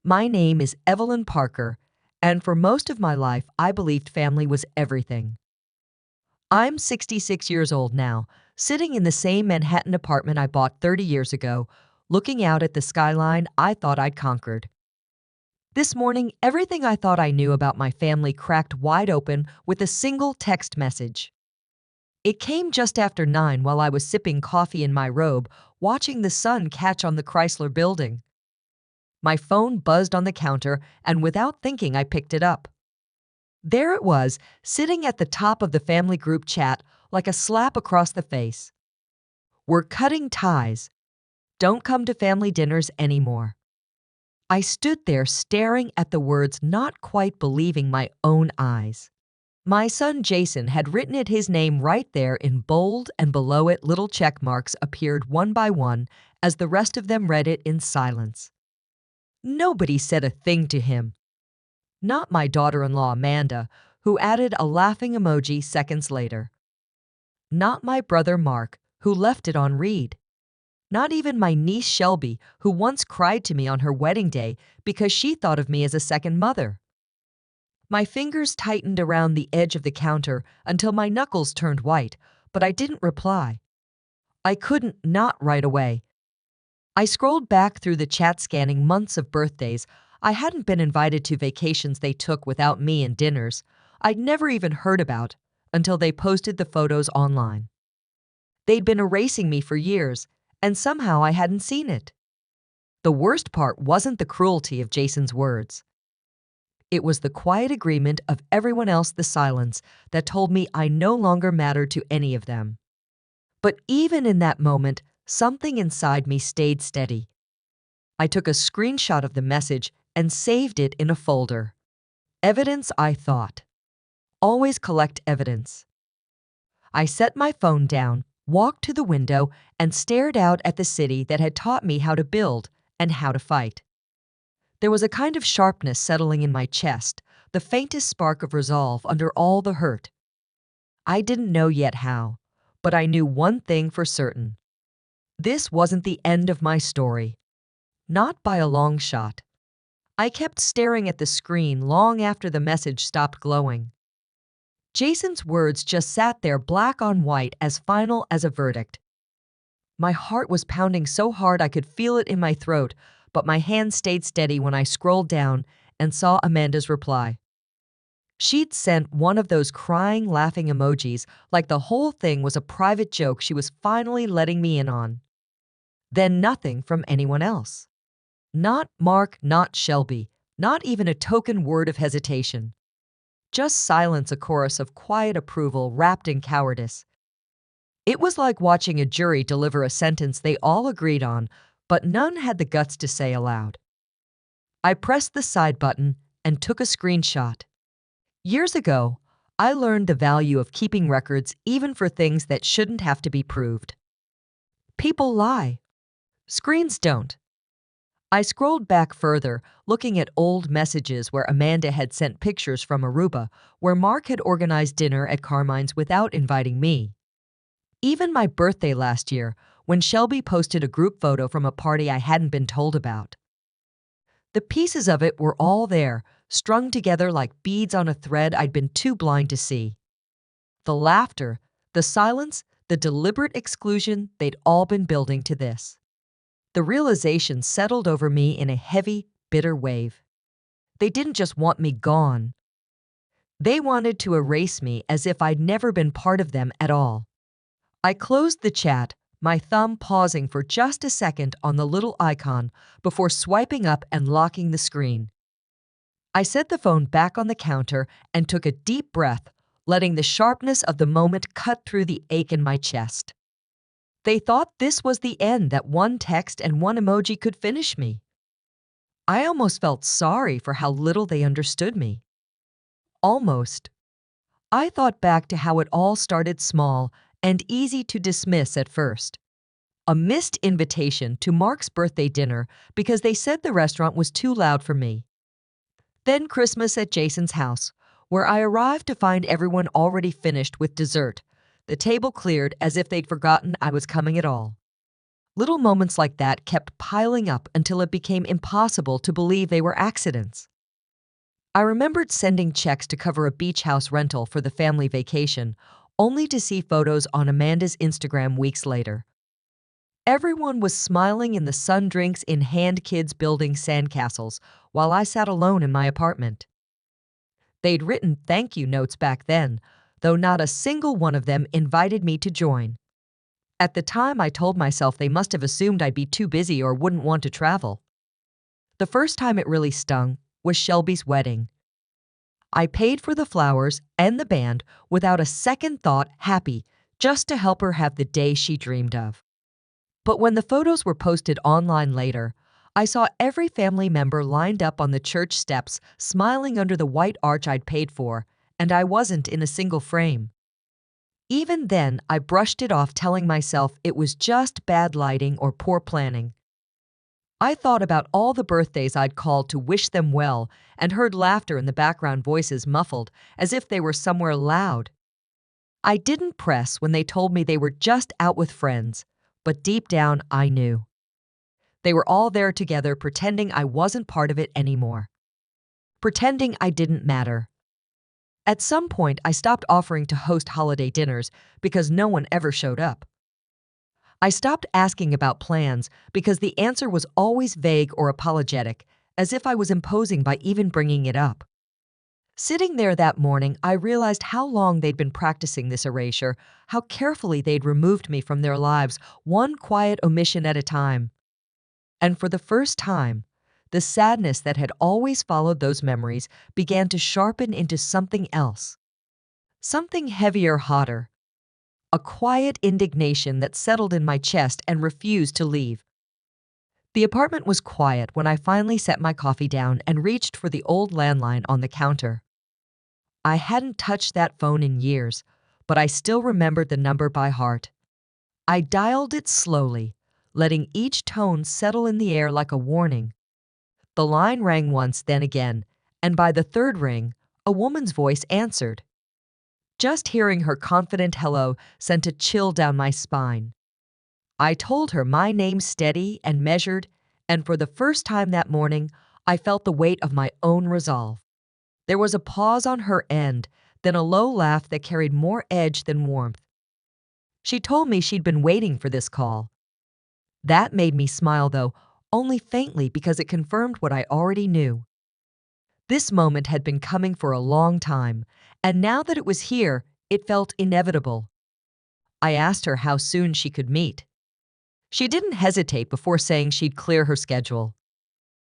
My name is Evelyn Parker, and for most of my life, I believed family was everything. I'm 66 years old now, sitting in the same Manhattan apartment I bought 30 years ago, looking out at the skyline I thought I'd conquered. This morning, everything I thought I knew about my family cracked wide open with a single text message. It came just after 9 while I was sipping coffee in my robe, watching the sun catch on the Chrysler Building. My phone buzzed on the counter, and without thinking, I picked it up. There it was, sitting at the top of the family group chat like a slap across the face. "We're cutting ties. Don't come to family dinners anymore." I stood there staring at the words, not quite believing my own eyes. My son Jason had written it his name right there in bold, and below it little check marks appeared one by one as the rest of them read it in silence. Nobody said a thing to him. Not my daughter-in-law Amanda, who added a laughing emoji seconds later. Not my brother Mark, who left it on read. Not even my niece Shelby, who once cried to me on her wedding day because she thought of me as a second mother. My fingers tightened around the edge of the counter until my knuckles turned white, but I didn't reply. I couldn't not right away. I scrolled back through the chat scanning months of birthdays. I hadn't been invited to vacations they took without me and dinners I'd never even heard about until they posted the photos online. They'd been erasing me for years, and somehow I hadn't seen it. The worst part wasn't the cruelty of Jason's words. It was the quiet agreement of everyone else, the silence, that told me I no longer mattered to any of them. But even in that moment, something inside me stayed steady. I took a screenshot of the message and saved it in a folder. Evidence, I thought. Always collect evidence. I set my phone down, walked to the window, and stared out at the city that had taught me how to build and how to fight. There was a kind of sharpness settling in my chest, the faintest spark of resolve under all the hurt. I didn't know yet how, but I knew one thing for certain. This wasn't the end of my story. Not by a long shot. I kept staring at the screen long after the message stopped glowing. Jason's words just sat there black on white, as final as a verdict. My heart was pounding so hard I could feel it in my throat, but my hand stayed steady when I scrolled down and saw Amanda's reply. She'd sent one of those crying, laughing emojis, like the whole thing was a private joke she was finally letting me in on. Then nothing from anyone else. Not Mark, not Shelby, not even a token word of hesitation. Just silence, a chorus of quiet approval wrapped in cowardice. It was like watching a jury deliver a sentence they all agreed on, but none had the guts to say aloud. I pressed the side button and took a screenshot. Years ago, I learned the value of keeping records even for things that shouldn't have to be proved. People lie. Screens don't. I scrolled back further, looking at old messages where Amanda had sent pictures from Aruba, where Mark had organized dinner at Carmine's without inviting me. Even my birthday last year, when Shelby posted a group photo from a party I hadn't been told about. The pieces of it were all there, strung together like beads on a thread I'd been too blind to see. The laughter, the silence, the deliberate exclusion, they'd all been building to this. The realization settled over me in a heavy, bitter wave. They didn't just want me gone. They wanted to erase me as if I'd never been part of them at all. I closed the chat, my thumb pausing for just a second on the little icon before swiping up and locking the screen. I set the phone back on the counter and took a deep breath, letting the sharpness of the moment cut through the ache in my chest. They thought this was the end, that one text and one emoji could finish me. I almost felt sorry for how little they understood me. Almost. I thought back to how it all started small and easy to dismiss at first. A missed invitation to Mark's birthday dinner because they said the restaurant was too loud for me. Then Christmas at Jason's house, where I arrived to find everyone already finished with dessert, the table cleared as if they'd forgotten I was coming at all. Little moments like that kept piling up until it became impossible to believe they were accidents. I remembered sending checks to cover a beach house rental for the family vacation, only to see photos on Amanda's Instagram weeks later. Everyone was smiling in the sun, drinks in hand, kids building sandcastles, while I sat alone in my apartment. They'd written thank you notes back then, though not a single one of them invited me to join. At the time, I told myself they must have assumed I'd be too busy or wouldn't want to travel. The first time it really stung was Shelby's wedding. I paid for the flowers and the band without a second thought, happy just to help her have the day she dreamed of. But when the photos were posted online later, I saw every family member lined up on the church steps, smiling under the white arch I'd paid for, and I wasn't in a single frame. Even then, I brushed it off, telling myself it was just bad lighting or poor planning. I thought about all the birthdays I'd called to wish them well and heard laughter in the background, voices muffled as if they were somewhere loud. I didn't press when they told me they were just out with friends, but deep down I knew. They were all there together, pretending I wasn't part of it anymore. Pretending I didn't matter. At some point, I stopped offering to host holiday dinners because no one ever showed up. I stopped asking about plans because the answer was always vague or apologetic, as if I was imposing by even bringing it up. Sitting there that morning, I realized how long they'd been practicing this erasure, how carefully they'd removed me from their lives, one quiet omission at a time. And for the first time, the sadness that had always followed those memories began to sharpen into something else. Something heavier, hotter. A quiet indignation that settled in my chest and refused to leave. The apartment was quiet when I finally set my coffee down and reached for the old landline on the counter. I hadn't touched that phone in years, but I still remembered the number by heart. I dialed it slowly, letting each tone settle in the air like a warning. The line rang once, then again, and by the third ring, a woman's voice answered. Just hearing her confident hello sent a chill down my spine. I told her my name steady and measured, and for the first time that morning, I felt the weight of my own resolve. There was a pause on her end, then a low laugh that carried more edge than warmth. She told me she'd been waiting for this call. That made me smile, though, only faintly, because it confirmed what I already knew. This moment had been coming for a long time, and now that it was here, it felt inevitable. I asked her how soon she could meet. She didn't hesitate before saying she'd clear her schedule.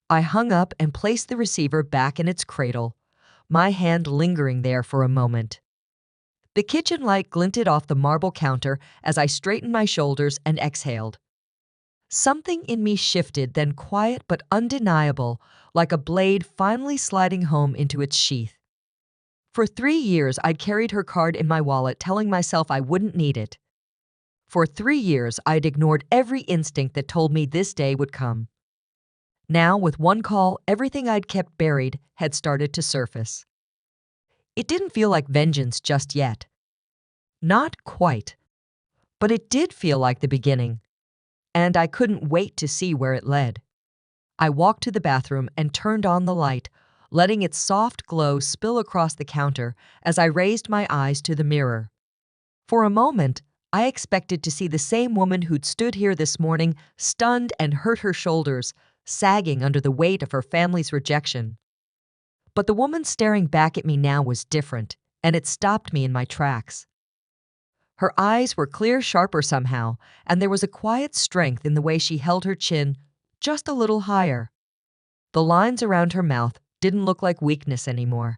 I hung up and placed the receiver back in its cradle, my hand lingering there for a moment. The kitchen light glinted off the marble counter as I straightened my shoulders and exhaled. Something in me shifted, then quiet but undeniable, like a blade finally sliding home into its sheath. For 3 years, I'd carried her card in my wallet, telling myself I wouldn't need it. For 3 years, I'd ignored every instinct that told me this day would come. Now, with one call, everything I'd kept buried had started to surface. It didn't feel like vengeance just yet. Not quite. But it did feel like the beginning. And I couldn't wait to see where it led. I walked to the bathroom and turned on the light, letting its soft glow spill across the counter as I raised my eyes to the mirror. For a moment, I expected to see the same woman who'd stood here this morning, stunned and hurt, her shoulders sagging under the weight of her family's rejection. But the woman staring back at me now was different, and it stopped me in my tracks. Her eyes were clear, sharper somehow, and there was a quiet strength in the way she held her chin just a little higher. The lines around her mouth didn't look like weakness anymore.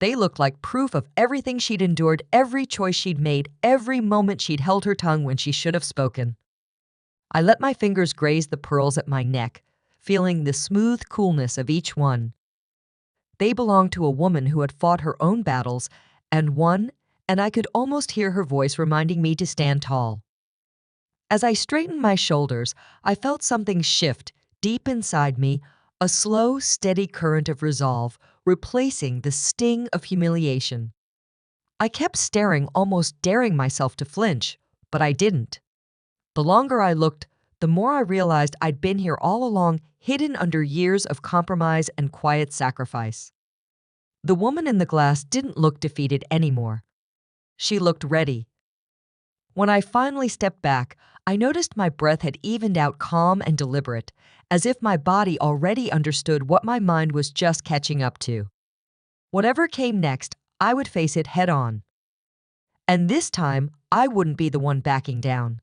They looked like proof of everything she'd endured, every choice she'd made, every moment she'd held her tongue when she should have spoken. I let my fingers graze the pearls at my neck, feeling the smooth coolness of each one. They belonged to a woman who had fought her own battles and won, and I could almost hear her voice reminding me to stand tall. As I straightened my shoulders, I felt something shift deep inside me, a slow, steady current of resolve, replacing the sting of humiliation. I kept staring, almost daring myself to flinch, but I didn't. The longer I looked, the more I realized I'd been here all along, hidden under years of compromise and quiet sacrifice. The woman in the glass didn't look defeated anymore. She looked ready. When I finally stepped back, I noticed my breath had evened out, calm and deliberate, as if my body already understood what my mind was just catching up to. Whatever came next, I would face it head on. And this time, I wouldn't be the one backing down.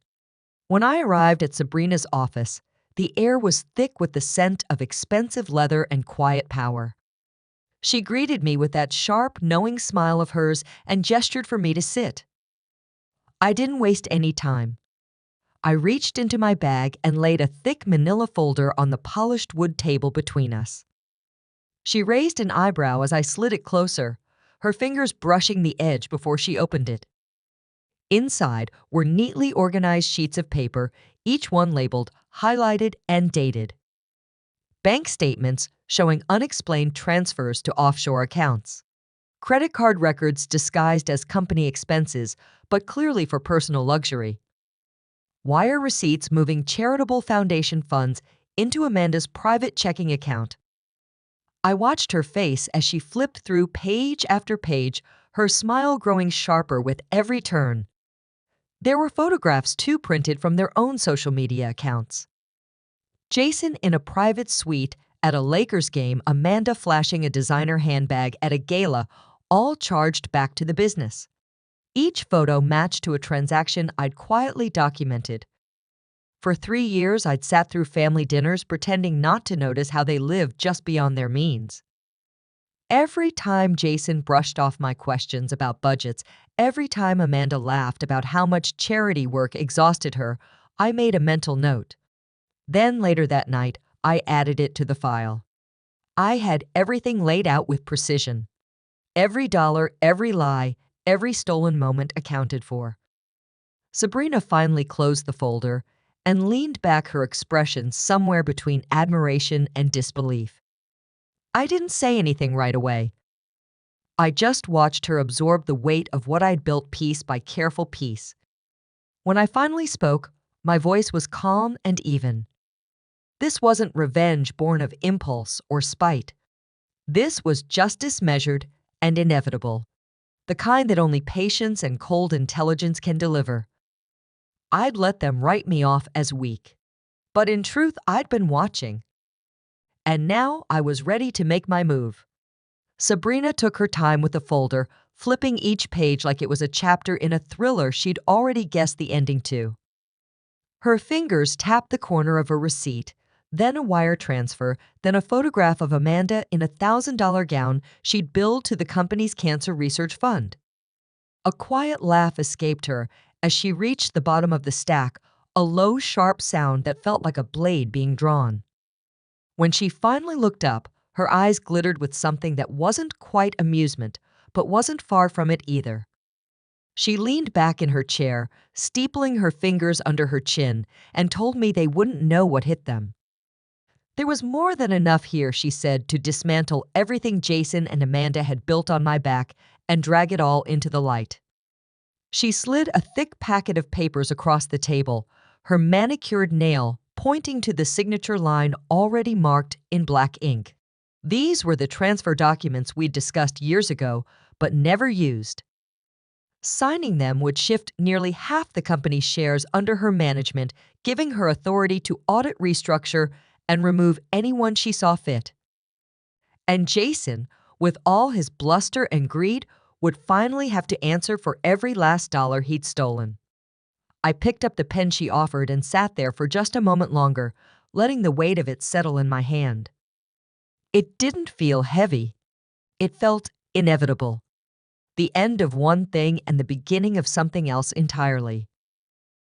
When I arrived at Sabrina's office, the air was thick with the scent of expensive leather and quiet power. She greeted me with that sharp, knowing smile of hers and gestured for me to sit. I didn't waste any time. I reached into my bag and laid a thick manila folder on the polished wood table between us. She raised an eyebrow as I slid it closer, her fingers brushing the edge before she opened it. Inside were neatly organized sheets of paper, each one labeled, highlighted, and dated. Bank statements showing unexplained transfers to offshore accounts. Credit card records disguised as company expenses, but clearly for personal luxury. Wire receipts moving charitable foundation funds into Amanda's private checking account. I watched her face as she flipped through page after page, her smile growing sharper with every turn. There were photographs too printed from their own social media accounts. Jason in a private suite at a Lakers game, Amanda flashing a designer handbag at a gala, all charged back to the business. Each photo matched to a transaction I'd quietly documented. For 3 years, I'd sat through family dinners pretending not to notice how they lived just beyond their means. Every time Jason brushed off my questions about budgets, every time Amanda laughed about how much charity work exhausted her, I made a mental note. Then later that night, I added it to the file. I had everything laid out with precision. Every dollar, every lie, every stolen moment accounted for. Sabrina finally closed the folder and leaned back, her expression somewhere between admiration and disbelief. I didn't say anything right away. I just watched her absorb the weight of what I'd built piece by careful piece. When I finally spoke, my voice was calm and even. This wasn't revenge born of impulse or spite. This was justice measured and inevitable, the kind that only patience and cold intelligence can deliver. I'd let them write me off as weak, but in truth, I'd been watching. And now I was ready to make my move. Sabrina took her time with the folder, flipping each page like it was a chapter in a thriller she'd already guessed the ending to. Her fingers tapped the corner of a receipt, then a wire transfer, then a photograph of Amanda in a $1,000 gown she'd billed to the company's cancer research fund. A quiet laugh escaped her as she reached the bottom of the stack, a low, sharp sound that felt like a blade being drawn. When she finally looked up, her eyes glittered with something that wasn't quite amusement, but wasn't far from it either. She leaned back in her chair, steepling her fingers under her chin, and told me they wouldn't know what hit them. There was more than enough here, she said, to dismantle everything Jason and Amanda had built on my back and drag it all into the light. She slid a thick packet of papers across the table, her manicured nail pointing to the signature line already marked in black ink. These were the transfer documents we'd discussed years ago, but never used. Signing them would shift nearly half the company's shares under her management, giving her authority to audit, restructure, and remove anyone she saw fit. And Jason, with all his bluster and greed, would finally have to answer for every last dollar he'd stolen. I picked up the pen she offered and sat there for just a moment longer, letting the weight of it settle in my hand. It didn't feel heavy. It felt inevitable. The end of one thing and the beginning of something else entirely.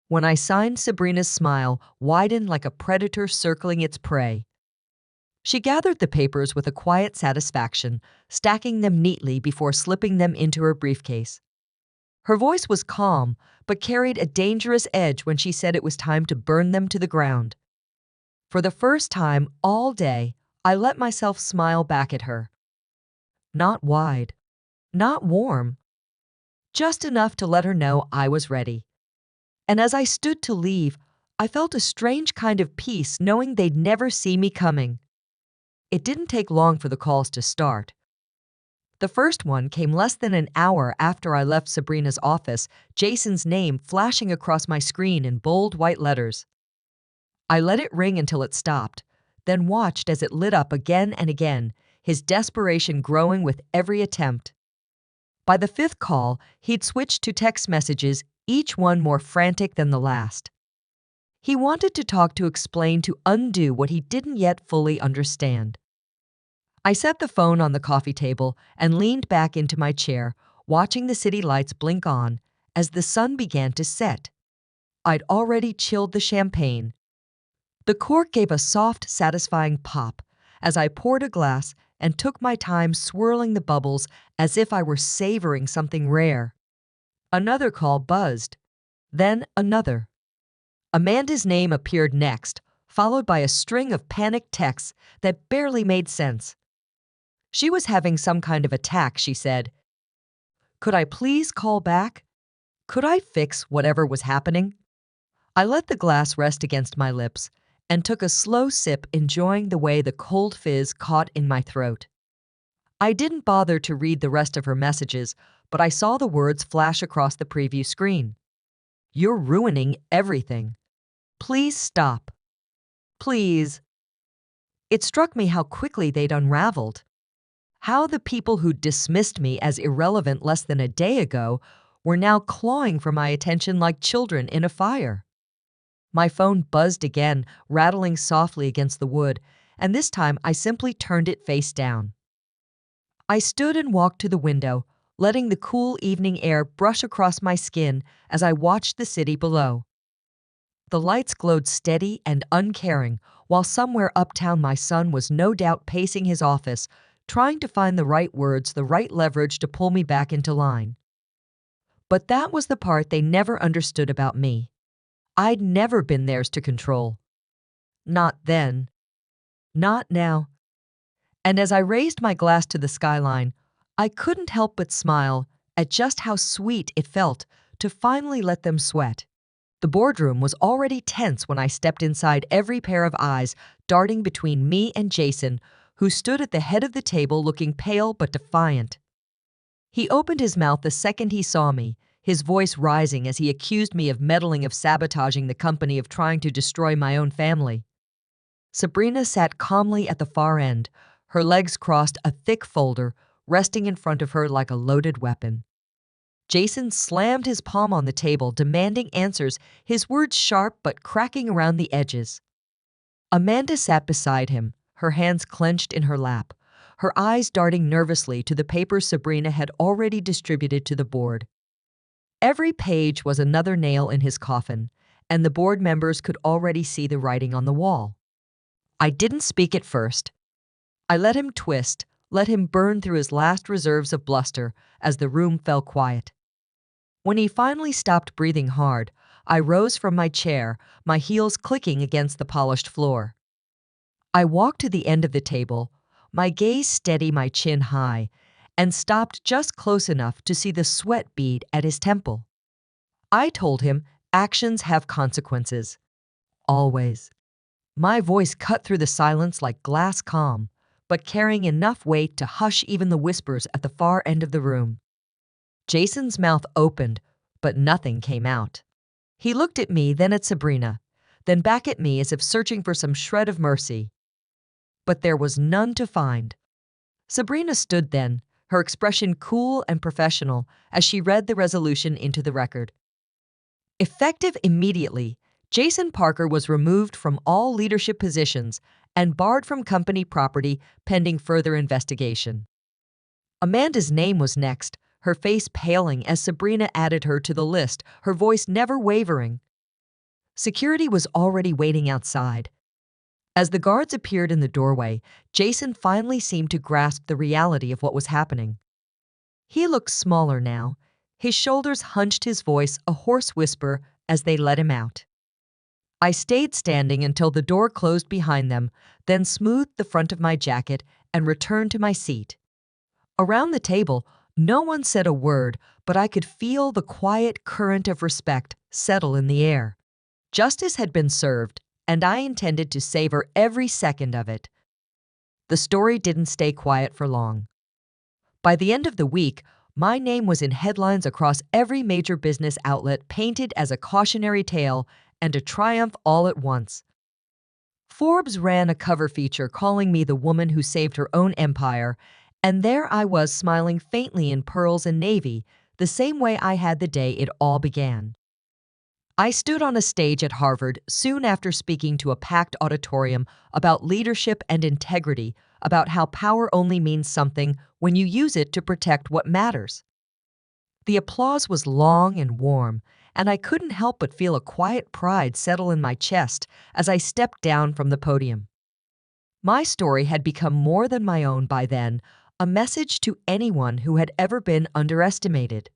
When I signed, Sabrina's smile widened like a predator circling its prey. She gathered the papers with a quiet satisfaction, stacking them neatly before slipping them into her briefcase. Her voice was calm, but carried a dangerous edge when she said it was time to burn them to the ground. For the first time all day, I let myself smile back at her. Not wide, not warm, just enough to let her know I was ready. And as I stood to leave, I felt a strange kind of peace knowing they'd never see me coming. It didn't take long for the calls to start. The first one came less than an hour after I left Sabrina's office, Jason's name flashing across my screen in bold white letters. I let it ring until it stopped, then watched as it lit up again and again, his desperation growing with every attempt. By the fifth call, he'd switched to text messages, each one more frantic than the last. He wanted to talk, to explain, to undo what he didn't yet fully understand. I set the phone on the coffee table and leaned back into my chair, watching the city lights blink on as the sun began to set. I'd already chilled the champagne. The cork gave a soft, satisfying pop as I poured a glass and took my time swirling the bubbles as if I were savoring something rare. Another call buzzed, then another. Amanda's name appeared next, followed by a string of panicked texts that barely made sense. She was having some kind of attack, she said. Could I please call back? Could I fix whatever was happening? I let the glass rest against my lips and took a slow sip, enjoying the way the cold fizz caught in my throat. I didn't bother to read the rest of her messages, but I saw the words flash across the preview screen. You're ruining everything. Please stop. Please. It struck me how quickly they'd unraveled. How the people who dismissed me as irrelevant less than a day ago were now clawing for my attention like children in a fire. My phone buzzed again, rattling softly against the wood, and this time I simply turned it face down. I stood and walked to the window, letting the cool evening air brush across my skin as I watched the city below. The lights glowed steady and uncaring, while somewhere uptown my son was no doubt pacing his office, trying to find the right words, the right leverage to pull me back into line. But that was the part they never understood about me. I'd never been theirs to control. Not then. Not now. And as I raised my glass to the skyline, I couldn't help but smile at just how sweet it felt to finally let them sweat. The boardroom was already tense when I stepped inside, every pair of eyes darting between me and Jason, who stood at the head of the table looking pale but defiant. He opened his mouth the second he saw me, his voice rising as he accused me of meddling, of sabotaging the company, of trying to destroy my own family. Sabrina sat calmly at the far end, her legs crossed, a thick folder resting in front of her like a loaded weapon. Jason slammed his palm on the table, demanding answers, his words sharp but cracking around the edges. Amanda sat beside him, her hands clenched in her lap, her eyes darting nervously to the papers Sabrina had already distributed to the board. Every page was another nail in his coffin, and the board members could already see the writing on the wall. I didn't speak at first. I let him twist, let him burn through his last reserves of bluster as the room fell quiet. When he finally stopped breathing hard, I rose from my chair, my heels clicking against the polished floor. I walked to the end of the table, my gaze steady, my chin high, and stopped just close enough to see the sweat bead at his temple. I told him actions have consequences. Always. My voice cut through the silence like glass calm, but carrying enough weight to hush even the whispers at the far end of the room. Jason's mouth opened, but nothing came out. He looked at me, then at Sabrina, then back at me as if searching for some shred of mercy. But there was none to find. Sabrina stood then, her expression cool and professional as she read the resolution into the record. Effective immediately, Jason Parker was removed from all leadership positions and barred from company property pending further investigation. Amanda's name was next, her face paling as Sabrina added her to the list, her voice never wavering. Security was already waiting outside. As the guards appeared in the doorway, Jason finally seemed to grasp the reality of what was happening. He looked smaller now, his shoulders hunched, his voice a hoarse whisper as they let him out. I stayed standing until the door closed behind them, then smoothed the front of my jacket and returned to my seat. Around the table, no one said a word, but I could feel the quiet current of respect settle in the air. Justice had been served, and I intended to savor every second of it. The story didn't stay quiet for long. By the end of the week, my name was in headlines across every major business outlet, painted as a cautionary tale and a triumph all at once. Forbes ran a cover feature calling me the woman who saved her own empire, and there I was smiling faintly in pearls and navy, the same way I had the day it all began. I stood on a stage at Harvard soon after speaking to a packed auditorium about leadership and integrity, about how power only means something when you use it to protect what matters. The applause was long and warm, and I couldn't help but feel a quiet pride settle in my chest as I stepped down from the podium. My story had become more than my own by then, a message to anyone who had ever been underestimated.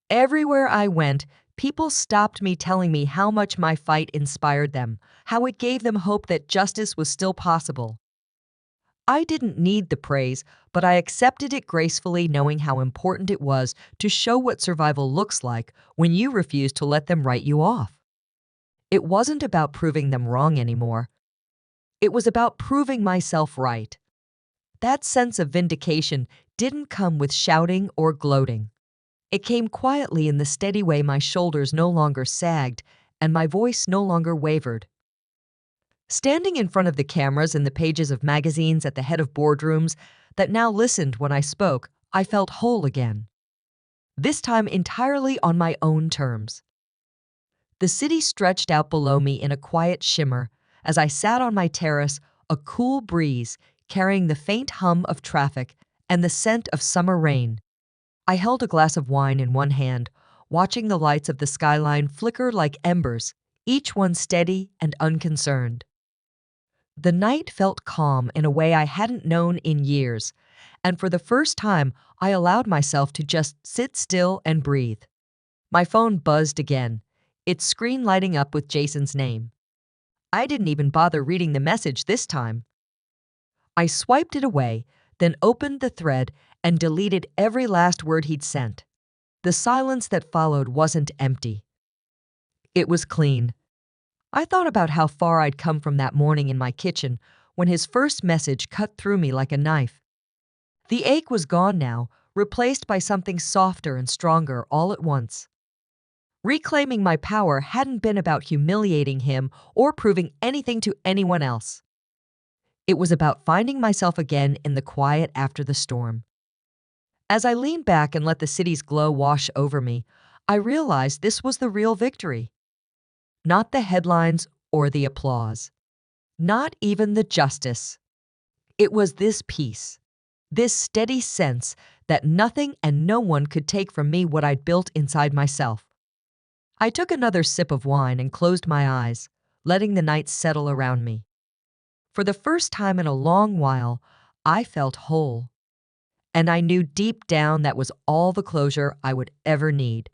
Everywhere I went, people stopped me telling me how much my fight inspired them, how it gave them hope that justice was still possible. I didn't need the praise, but I accepted it gracefully, knowing how important it was to show what survival looks like when you refuse to let them write you off. It wasn't about proving them wrong anymore. It was about proving myself right. That sense of vindication didn't come with shouting or gloating. It came quietly in the steady way my shoulders no longer sagged and my voice no longer wavered. Standing in front of the cameras and the pages of magazines at the head of boardrooms that now listened when I spoke, I felt whole again. This time entirely on my own terms. The city stretched out below me in a quiet shimmer as I sat on my terrace, a cool breeze carrying the faint hum of traffic and the scent of summer rain. I held a glass of wine in one hand, watching the lights of the skyline flicker like embers, each one steady and unconcerned. The night felt calm in a way I hadn't known in years, and for the first time, I allowed myself to just sit still and breathe. My phone buzzed again, its screen lighting up with Jason's name. I didn't even bother reading the message this time. I swiped it away, then opened the thread and deleted every last word he'd sent. The silence that followed wasn't empty. It was clean. I thought about how far I'd come from that morning in my kitchen when his first message cut through me like a knife. The ache was gone now, replaced by something softer and stronger all at once. Reclaiming my power hadn't been about humiliating him or proving anything to anyone else. It was about finding myself again in the quiet after the storm. As I leaned back and let the city's glow wash over me, I realized this was the real victory. Not the headlines or the applause. Not even the justice. It was this peace, this steady sense that nothing and no one could take from me what I'd built inside myself. I took another sip of wine and closed my eyes, letting the night settle around me. For the first time in a long while, I felt whole. And I knew deep down that was all the closure I would ever need.